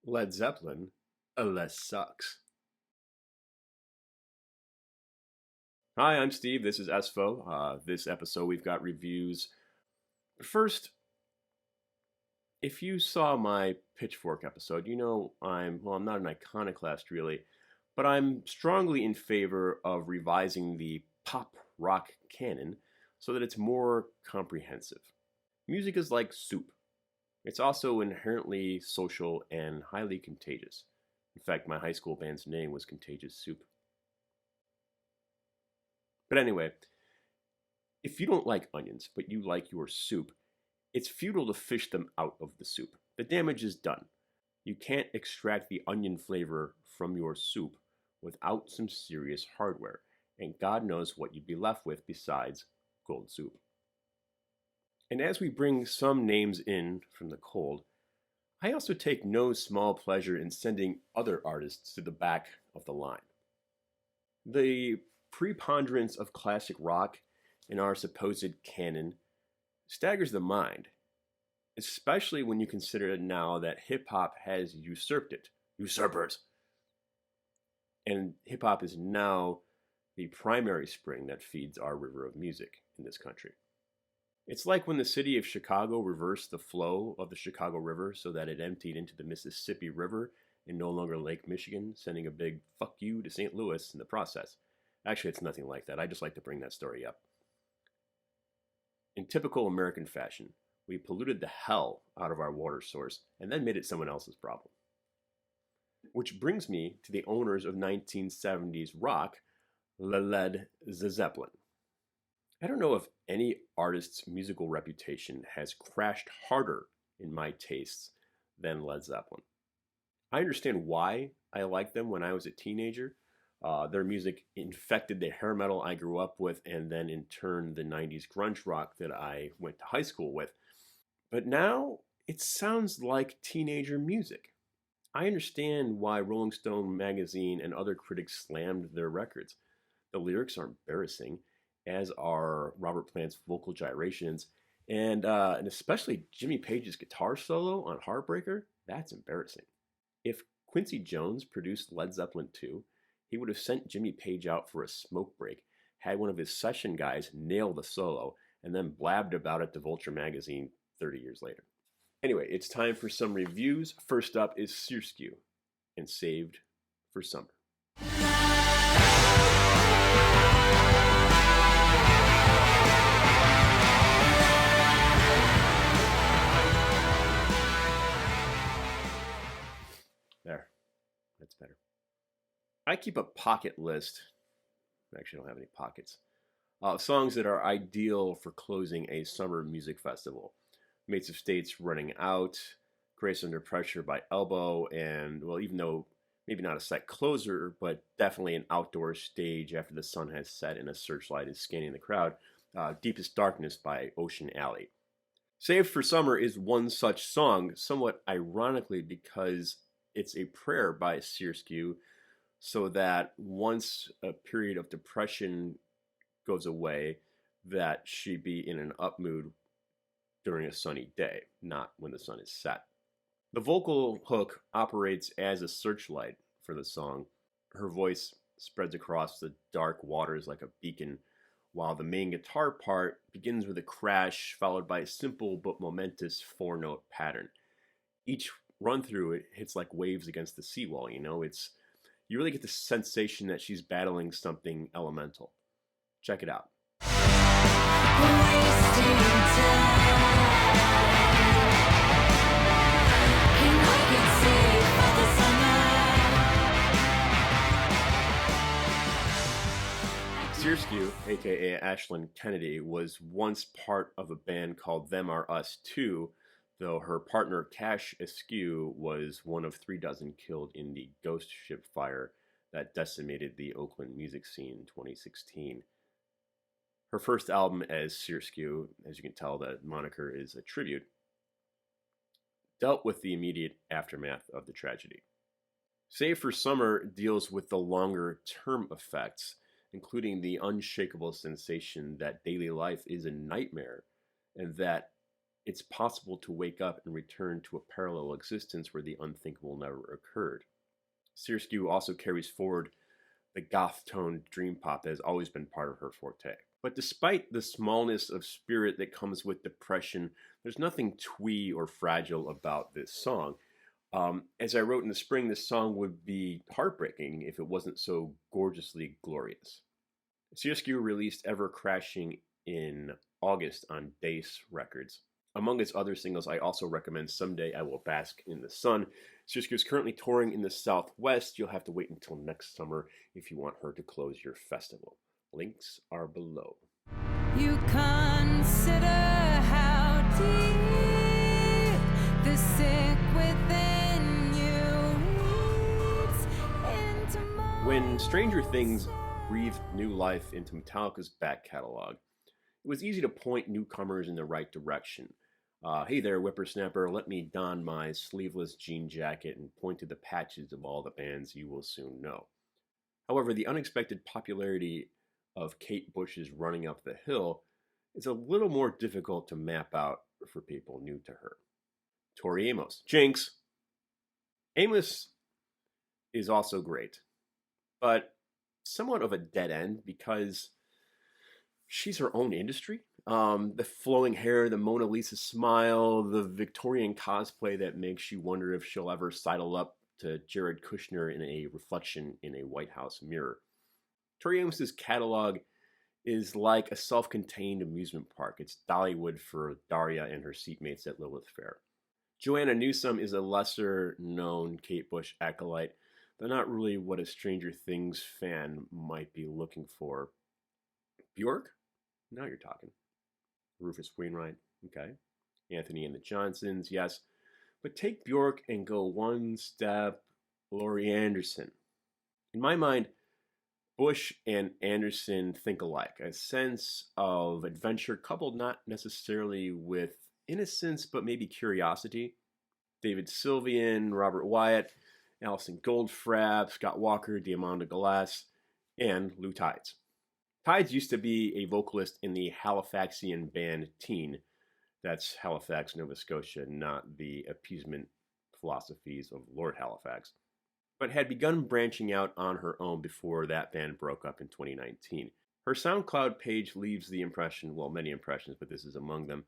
Led Zeppelin, less sucks. Hi, I'm Steve. This is SFO. This episode, we've got reviews. First, if you saw my Pitchfork episode, you know I'm not an iconoclast really, but I'm strongly in favor of revising the pop rock canon so that it's more comprehensive. Music is like soup. It's also inherently social and highly contagious. In fact, my high school band's name was Contagious Soup. But anyway, if you don't like onions, but you like your soup, it's futile to fish them out of the soup. The damage is done. You can't extract the onion flavor from your soup without some serious hardware, and God knows what you'd be left with besides cold soup. And as we bring some names in from the cold, I also take no small pleasure in sending other artists to the back of the line. The preponderance of classic rock in our supposed canon staggers the mind, especially when you consider now that hip hop has usurped it. Usurpers! And hip hop is now the primary spring that feeds our river of music in this country. It's like when the city of Chicago reversed the flow of the Chicago River so that it emptied into the Mississippi River and no longer Lake Michigan, sending a big fuck you to St. Louis in the process. Actually, it's nothing like that. I just like to bring that story up. In typical American fashion, we polluted the hell out of our water source and then made it someone else's problem. Which brings me to the owners of 1970s rock, Led Zeppelin. I don't know if any artist's musical reputation has crashed harder in my tastes than Led Zeppelin. I understand why I liked them when I was a teenager. Their music infected the hair metal I grew up with, and then in turn the 90s grunge rock that I went to high school with. But now it sounds like teenager music. I understand why Rolling Stone magazine and other critics slammed their records. The lyrics are embarrassing, as are Robert Plant's vocal gyrations, and especially Jimmy Page's guitar solo on Heartbreaker. That's embarrassing. If Quincy Jones produced Led Zeppelin 2, he would have sent Jimmy Page out for a smoke break, had one of his session guys nail the solo, and then blabbed about it to Vulture magazine 30 years later. Anyway, it's time for some reviews. First up is SRSQ and Saved for Summer. There, that's better. I keep a pocket list. Actually, I don't have any pockets. Songs that are ideal for closing a summer music festival. Mates of States, Running Out, Grace Under Pressure by Elbow, and, well, even though maybe not a set closer, but definitely an outdoor stage after the sun has set and a searchlight is scanning the crowd, Deepest Darkness by Ocean Alley. Saved for Summer is one such song, somewhat ironically because it's a prayer by SRSQ, so that once a period of depression goes away, that she be in an up mood during a sunny day, not when the sun is set. The vocal hook operates as a searchlight for the song. Her voice spreads across the dark waters like a beacon, while the main guitar part begins with a crash followed by a simple but momentous 4-note pattern. Each run through it hits like waves against the seawall, you really get the sensation that she's battling something elemental. Check it out. SRSQ, aka Ashlyn Kennedy, was once part of a band called Them Are Us Too, though her partner Cash Askew was one of 36 killed in the ghost ship fire that decimated the Oakland music scene in 2016. Her first album as SRSQ, as you can tell, that moniker is a tribute, dealt with the immediate aftermath of the tragedy. Saved for Summer deals with the longer-term effects, including the unshakable sensation that daily life is a nightmare and that it's possible to wake up and return to a parallel existence where the unthinkable never occurred. SRSQ also carries forward the goth-toned dream pop that has always been part of her forte. But despite the smallness of spirit that comes with depression, there's nothing twee or fragile about this song. As I wrote in the spring, this song would be heartbreaking if it wasn't so gorgeously glorious. SRSQ released Ever Crashing in August on Dace Records. Among its other singles, I also recommend Someday I Will Bask in the Sun. SRSQ is currently touring in the Southwest. You'll have to wait until next summer if you want her to close your festival. Links are below. You consider how deep the sick within you eats into my... When Stranger Things breathed new life into Metallica's back catalog, it was easy to point newcomers in the right direction. Hey there, whippersnapper, let me don my sleeveless jean jacket and point to the patches of all the bands you will soon know. However, the unexpected popularity of Kate Bush's Running Up the Hill is a little more difficult to map out for people new to her. Tori Amos. Jinx! Amos is also great, but somewhat of a dead end because she's her own industry. The flowing hair, the Mona Lisa smile, the Victorian cosplay that makes you wonder if she'll ever sidle up to Jared Kushner in a reflection in a White House mirror. Tori Amos's catalog is like a self-contained amusement park. It's Dollywood for Daria and her seatmates at Lilith Fair. Joanna Newsom is a lesser-known Kate Bush acolyte. They're not really what a Stranger Things fan might be looking for. Bjork? Now you're talking. Rufus Wainwright, okay. Anthony and the Johnsons, yes. But take Bjork and go one step Laurie Anderson. In my mind, Bush and Anderson think alike. A sense of adventure coupled not necessarily with innocence, but maybe curiosity. David Sylvian, Robert Wyatt, Alison Goldfrapp, Scott Walker, Diamanda Galas, and Lou Tides. Tides used to be a vocalist in the Halifaxian band Teen. That's Halifax, Nova Scotia, not the appeasement philosophies of Lord Halifax. But had begun branching out on her own before that band broke up in 2019. Her SoundCloud page leaves the impression, well, many impressions, but this is among them,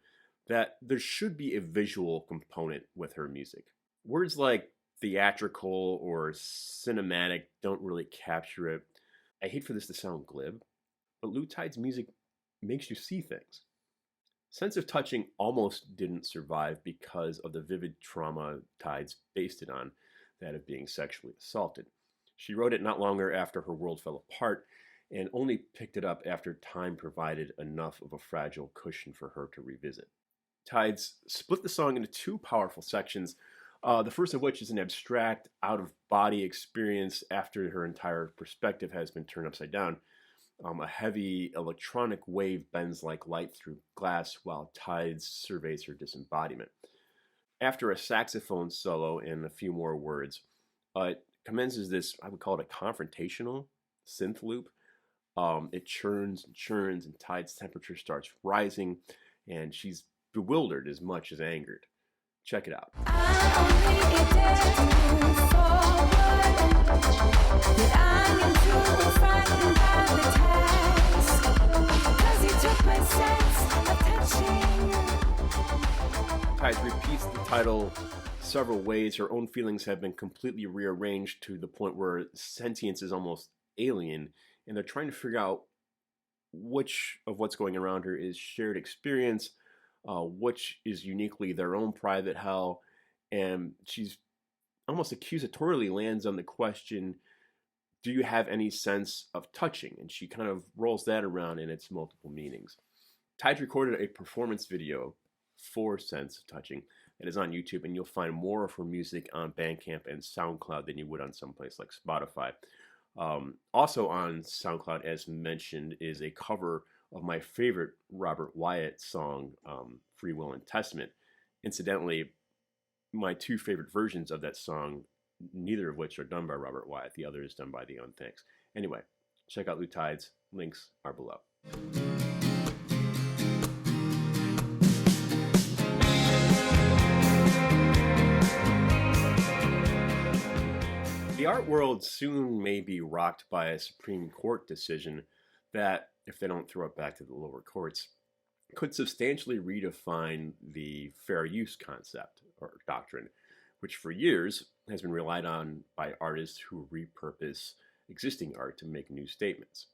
that there should be a visual component with her music. Words like theatrical or cinematic don't really capture it. I hate for this to sound glib, but Lou Tides' music makes you see things. Sense of Touching almost didn't survive because of the vivid trauma Tides based it on, that of being sexually assaulted. She wrote it not longer after her world fell apart and only picked it up after time provided enough of a fragile cushion for her to revisit. Tides split the song into two powerful sections, the first of which is an abstract, out-of-body experience after her entire perspective has been turned upside down. A heavy electronic wave bends like light through glass while Tides surveys her disembodiment. After a saxophone solo and a few more words, it commences this, I would call it a confrontational synth loop. It churns and churns, and Tides' temperature starts rising, and she's bewildered as much as angered. Check it out. Tides repeats the title several ways. Her own feelings have been completely rearranged to the point where sentience is almost alien, and they're trying to figure out which of what's going around her is shared experience, which is uniquely their own private hell, and she's almost accusatorily lands on the question, do you have any sense of touching? And she kind of rolls that around in its multiple meanings. Tides recorded a performance video for Sense of Touching that is on YouTube, and you'll find more of her music on Bandcamp and SoundCloud than you would on someplace like Spotify. Also on SoundCloud, as mentioned, is a cover of my favorite Robert Wyatt song, Free Will and Testament. Incidentally, my two favorite versions of that song, neither of which are done by Robert Wyatt. The other is done by the Unthanks. Anyway, check out Lou Tides. Links are below. The art world soon may be rocked by a Supreme Court decision that, if they don't throw it back to the lower courts, could substantially redefine the fair use concept or doctrine, which for years has been relied on by artists who repurpose existing art to make new statements.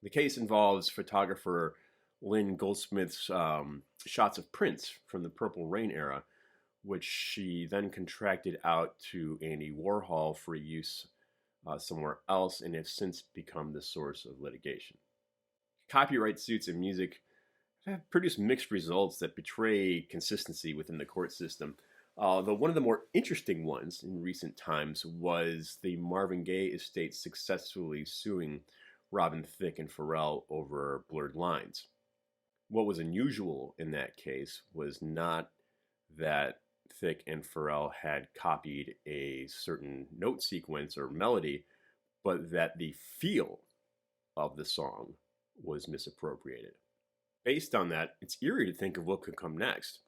The case involves photographer Lynn Goldsmith's shots of Prince from the Purple Rain era, which she then contracted out to Andy Warhol for use somewhere else and have since become the source of litigation. Copyright suits in music have produced mixed results that betray consistency within the court system. Though one of the more interesting ones in recent times was the Marvin Gaye estate successfully suing Robin Thicke and Pharrell over Blurred Lines. What was unusual in that case was not that Thicke and Pharrell had copied a certain note sequence or melody, but that the feel of the song was misappropriated. Based on that, it's eerie to think of what could come next.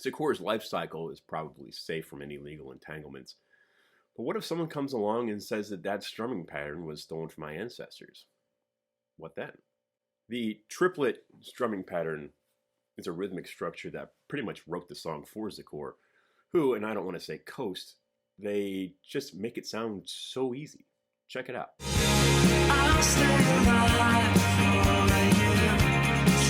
Zakoor's life cycle is probably safe from any legal entanglements. But what if someone comes along and says that that strumming pattern was stolen from my ancestors? What then? The triplet strumming pattern is a rhythmic structure that pretty much wrote the song for Zakoor, who, and I don't want to say coast, they just make it sound so easy. Check it out. I'll stay alive for you,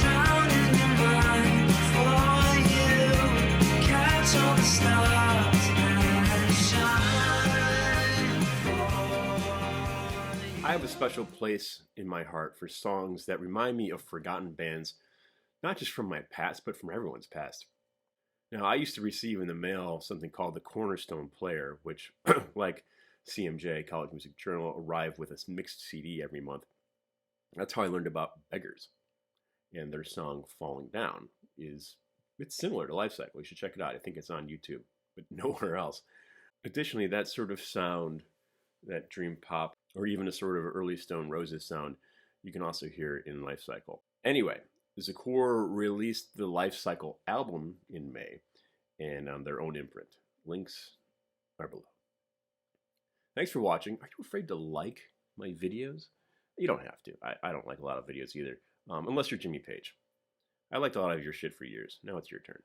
drown in your mind for you, catch all the stars and shine for you. I have a special place in my heart for songs that remind me of forgotten bands, not just from my past, but from everyone's past. Now, I used to receive in the mail something called the Cornerstone Player, which, like CMJ, College Music Journal, arrived with a mixed CD every month. That's how I learned about Beggars. And their song Falling Down it's similar to Life Cycle. You should check it out. I think it's on YouTube, but nowhere else. Additionally, that sort of sound, that dream pop, or even a sort of early Stone Roses sound, you can also hear in Life Cycle. Anyway, Zakoor released the Life Cycle album in May and on their own imprint. Links are below. Thanks for watching. Are you afraid to like my videos? You don't have to. I don't like a lot of videos either, unless you're Jimmy Page. I liked a lot of your shit for years. Now it's your turn.